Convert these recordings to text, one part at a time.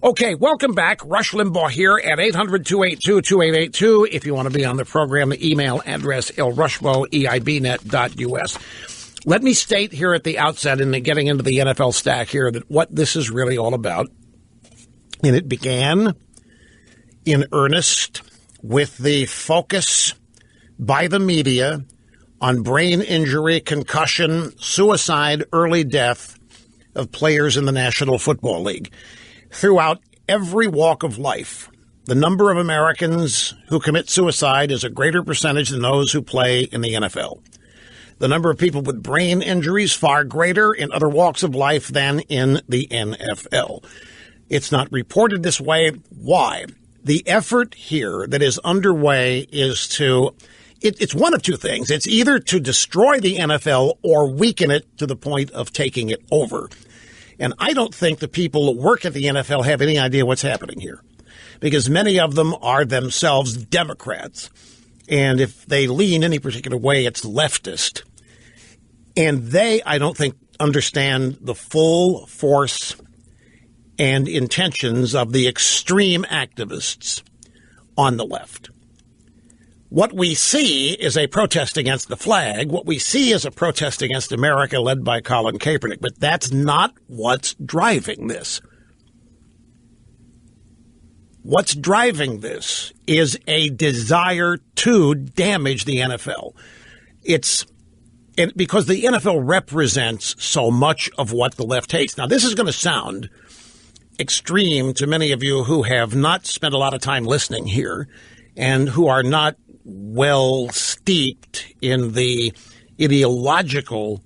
Okay, welcome back. Rush Limbaugh here at 800-282-2882. If you want to be on the program, the email address, lrushmo@eibnet.us. Let me state here at the outset, and getting into the NFL stack here, that what this is really all about, and it began in earnest with the focus by the media on brain injury, concussion, suicide, early death of players in the National Football League. Throughout every walk of life, the number of Americans who commit suicide is a greater percentage than those who play in the NFL. The number of people with brain injuries far greater in other walks of life than in the NFL. It's not reported this way. Why? The effort here that is underway is to, it's one of two things. It's either to destroy the NFL or weaken it to the point of taking it over. And I don't think the people who work at the NFL have any idea what's happening here, because many of them are themselves Democrats. And if they lean any particular way, it's leftist. And they, I don't think, understand the full force and intentions of the extreme activists on the left. What we see is a protest against the flag. What we see is a protest against America led by Colin Kaepernick. But that's not what's driving this. What's driving this is a desire to damage the NFL. Because the NFL represents so much of what the left hates. Now, this is going to sound extreme to many of you who have not spent a lot of time listening here and who are not well steeped in the ideological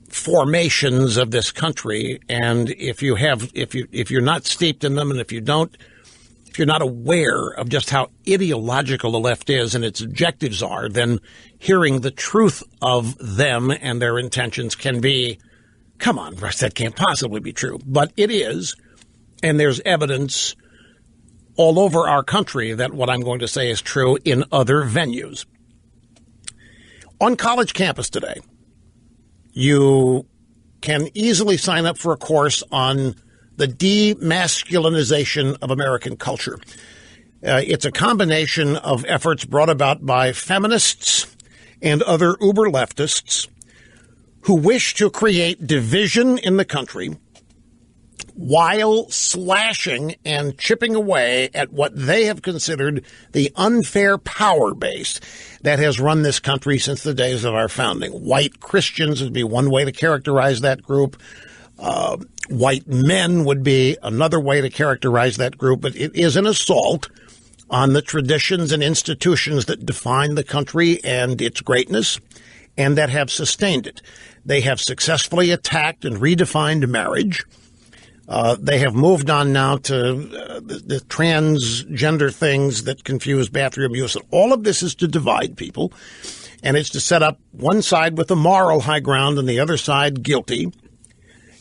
formations of this country. And if you're not steeped in them, and if you're not aware of just how ideological the left is and its objectives are, then hearing the truth of them and their intentions can be, come on, Russ, that can't possibly be true. But it is, and there's evidence all over our country that what I'm going to say is true in other venues. On college campus today, you can easily sign up for a course on the demasculinization of American culture. It's a combination of efforts brought about by feminists and other uber leftists who wish to create division in the country while slashing and chipping away at what they have considered the unfair power base that has run this country since the days of our founding. White Christians would be one way to characterize that group. White men would be another way to characterize that group. But it is an assault on the traditions and institutions that define the country and its greatness and that have sustained it. They have successfully attacked and redefined marriage. They have moved on now to the transgender things that confuse bathroom use. All of this is to divide people, and it's to set up one side with the moral high ground and the other side guilty,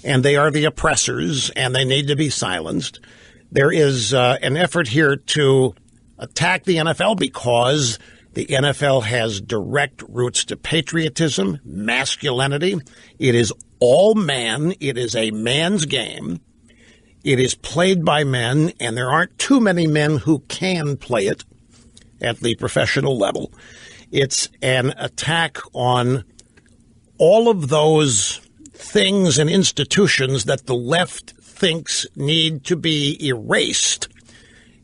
and they are the oppressors, and they need to be silenced. There is an effort here to attack the NFL because the NFL has direct roots to patriotism, masculinity. It is all man. It is a man's game. It is played by men, and there aren't too many men who can play it at the professional level. It's an attack on all of those things and institutions that the left thinks need to be erased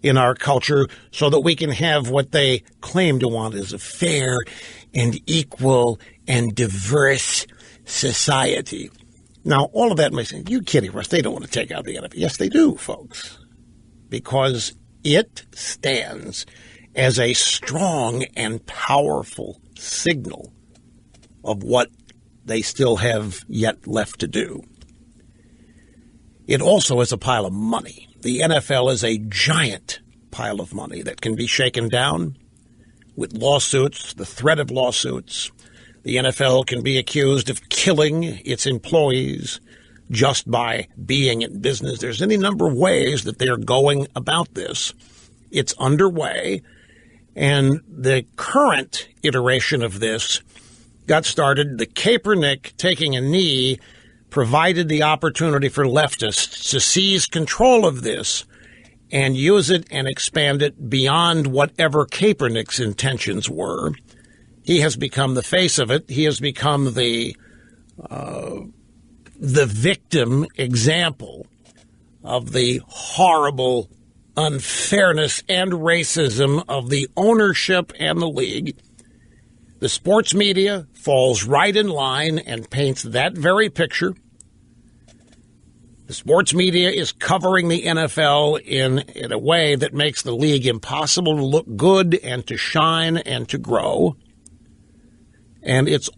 in our culture so that we can have what they claim to want is a fair and equal and diverse society. Now, all of that may say, you kidding, Russ, they don't want to take out the NFL. Yes, they do, folks, because it stands as a strong and powerful signal of what they still have yet left to do. It also is a pile of money. The NFL is a giant pile of money that can be shaken down with lawsuits, the threat of lawsuits. The NFL can be accused of killing its employees just by being in business. There's any number of ways that they're going about this. It's underway, and the current iteration of this got started, the Kaepernick taking a knee provided the opportunity for leftists to seize control of this and use it and expand it beyond whatever Kaepernick's intentions were. He has become the face of it. He has become the victim example of the horrible unfairness and racism of the ownership and the league. The sports media falls right in line and paints that very picture. The sports media is covering the NFL in a way that makes the league impossible to look good and to shine and to grow. And it's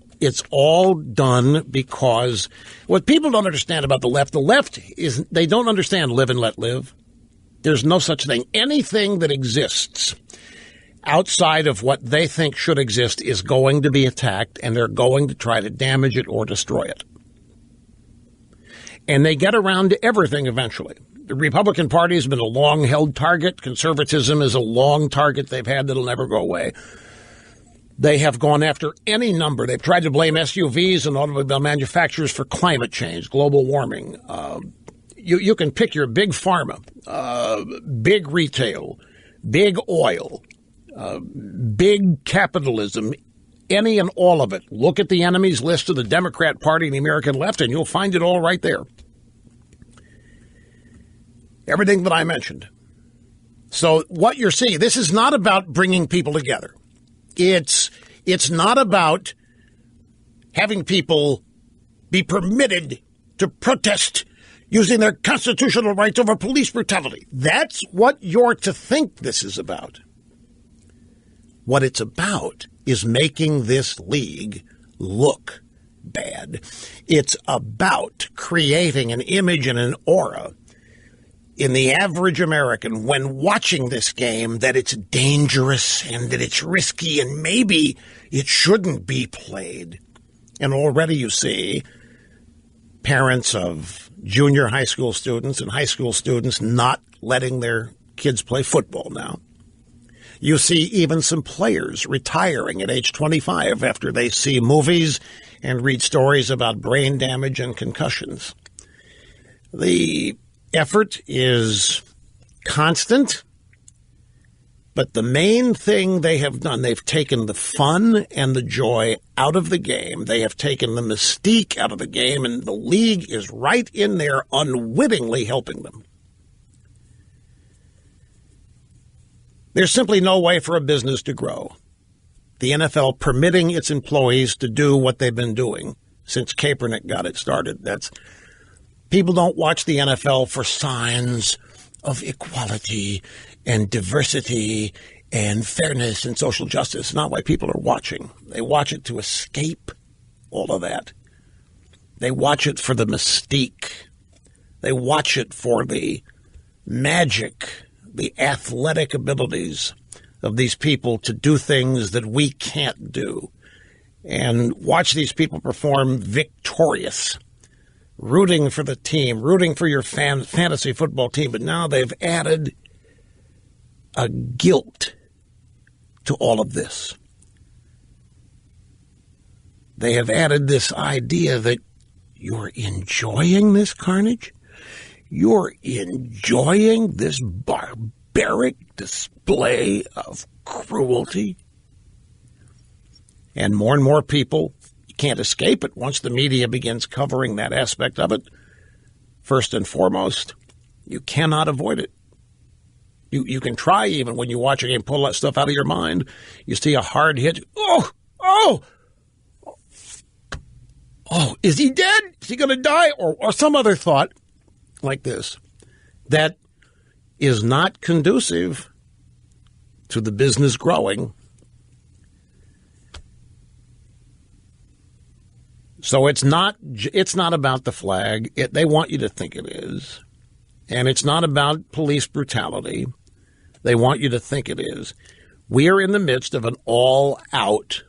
all done because what people don't understand about the left is they don't understand live and let live. There's no such thing. Anything that exists outside of what they think should exist is going to be attacked, and they're going to try to damage it or destroy it. And they get around to everything eventually. The Republican Party has been a long-held target. Conservatism is a long target they've had that'll never go away. They have gone after any number. They've tried to blame SUVs and automobile manufacturers for climate change, global warming. You can pick your big pharma, big retail, big oil, big capitalism, any and all of it. Look at the enemies list of the Democrat Party and the American left, and you'll find it all right there. Everything that I mentioned. So what you're seeing, this is not about bringing people together. It's not about having people be permitted to protest using their constitutional rights over police brutality. That's what you're to think this is about. What it's about is making this league look bad. It's about creating an image and an aura in the average American when watching this game that it's dangerous and that it's risky and maybe it shouldn't be played. And already you see parents of junior high school students and high school students not letting their kids play football now. You see even some players retiring at age 25 after they see movies and read stories about brain damage and concussions. The effort is constant, but the main thing they have done, they've taken the fun and the joy out of the game. They have taken the mystique out of the game, and the league is right in there unwittingly helping them. There's simply no way for a business to grow. The NFL permitting its employees to do what they've been doing since Kaepernick got it started. People don't watch the NFL for signs of equality and diversity and fairness and social justice. It's not why people are watching. They watch it to escape all of that. They watch it for the mystique. They watch it for the magic, the athletic abilities of these people to do things that we can't do. And watch these people perform victorious, rooting for the team, rooting for your fantasy football team. But now they've added a guilt to all of this. They have added this idea that you're enjoying this carnage. You're enjoying this barbaric display of cruelty. And more people, you can't escape it once the media begins covering that aspect of it. First and foremost, you cannot avoid it. You can try even when you watch a game, pull that stuff out of your mind. You see a hard hit. Oh, is he dead? Is he going to die? Or some other thought like this that is not conducive to the business growing. So it's not about the flag. They want you to think it is. And it's not about police brutality. They want you to think it is. We are in the midst of an all-out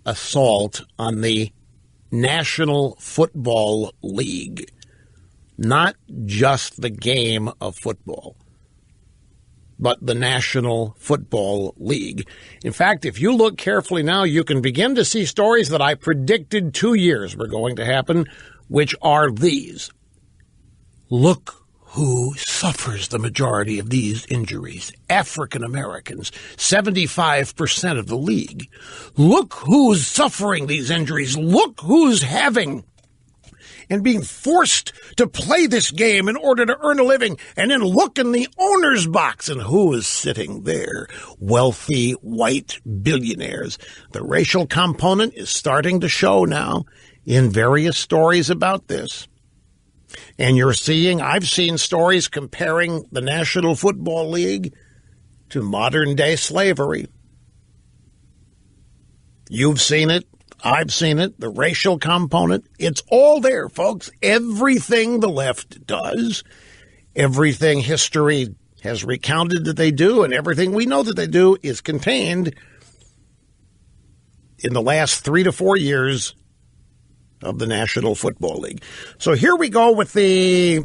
assault on the National Football League, not just the game of football, but the National Football League. In fact, if you look carefully now, you can begin to see stories that I predicted 2 years were going to happen which are these. Look who suffers the majority of these injuries. African Americans, 75% of the league. Look who's suffering these injuries. Look who's having and being forced to play this game in order to earn a living. And then look in the owner's box, and who is sitting there? Wealthy white billionaires. The racial component is starting to show now in various stories about this. And I've seen stories comparing the National Football League to modern-day slavery. You've seen it. I've seen it. The racial component. It's all there, folks. Everything the left does, everything history has recounted that they do, and everything we know that they do is contained in the last 3 to 4 years of the National Football League. So here we go with the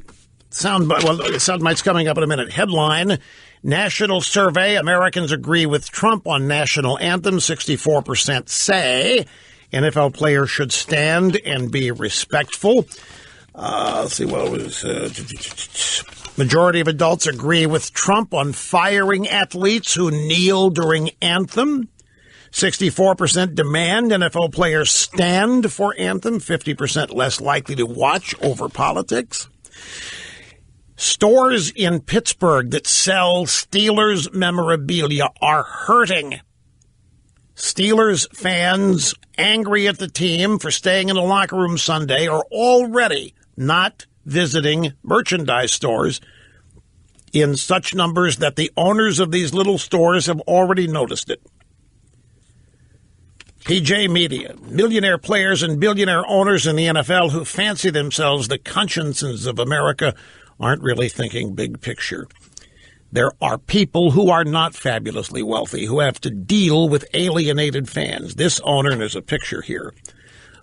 soundbite. Well, the soundbite's coming up in a minute. Headline, National Survey, Americans agree with Trump on national anthem. 64% say NFL players should stand and be respectful. Let's see what it was. Majority of adults agree with Trump on firing athletes who kneel during anthem. 64% demand NFL players stand for anthem, 50% less likely to watch over politics. Stores in Pittsburgh that sell Steelers memorabilia are hurting. Steelers fans angry at the team for staying in the locker room Sunday are already not visiting merchandise stores in such numbers that the owners of these little stores have already noticed it. PJ Media, millionaire players and billionaire owners in the NFL who fancy themselves the consciences of America aren't really thinking big picture. There are people who are not fabulously wealthy who have to deal with alienated fans. This owner, and there's a picture here,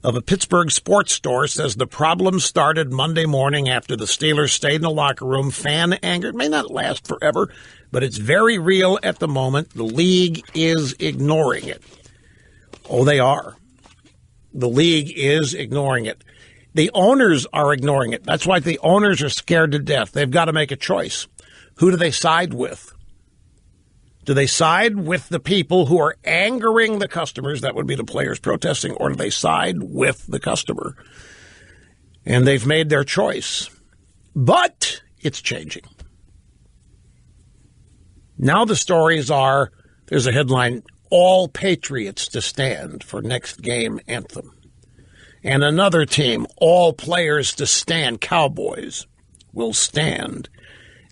of a Pittsburgh sports store says the problem started Monday morning after the Steelers stayed in the locker room. Fan anger, it may not last forever, but it's very real at the moment. The league is ignoring it. Oh, they are. The league is ignoring it. The owners are ignoring it. That's why the owners are scared to death. They've got to make a choice. Who do they side with? Do they side with the people who are angering the customers? That would be the players protesting. Or do they side with the customer? And they've made their choice. But it's changing. Now the stories are, there's a headline, all Patriots to stand for next game anthem. And another team, all players to stand, Cowboys, will stand.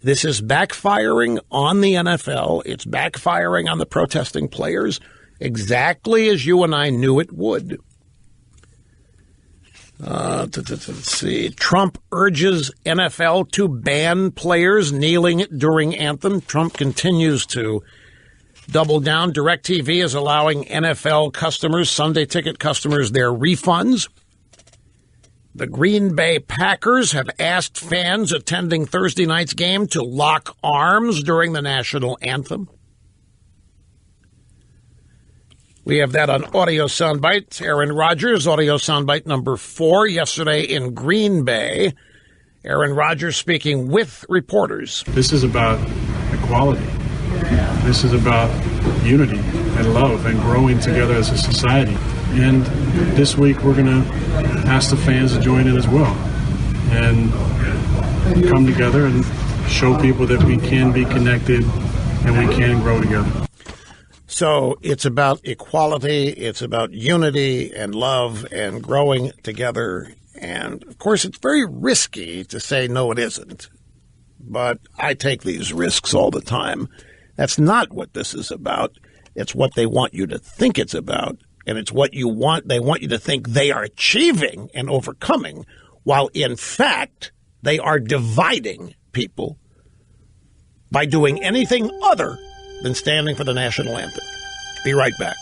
This is backfiring on the NFL. It's backfiring on the protesting players, exactly as you and I knew it would. Let's see. Trump urges NFL to ban players kneeling during anthem. Trump continues to double down. DirecTV is allowing NFL customers, Sunday ticket customers, their refunds. The Green Bay Packers have asked fans attending Thursday night's game to lock arms during the national anthem. We have that on audio soundbite. Aaron Rodgers, audio soundbite number 4, yesterday in Green Bay. Aaron Rodgers speaking with reporters. This is about equality. This is about unity and love and growing together as a society. And this week we're going to ask the fans to join in as well and come together and show people that we can be connected and we can grow together. So it's about equality, it's about unity and love and growing together. And, of course, it's very risky to say, no, it isn't. But I take these risks all the time. That's not what this is about. It's what they want you to think it's about. And it's what you want. They want you to think they are achieving and overcoming, while in fact they are dividing people by doing anything other than standing for the national anthem. Be right back.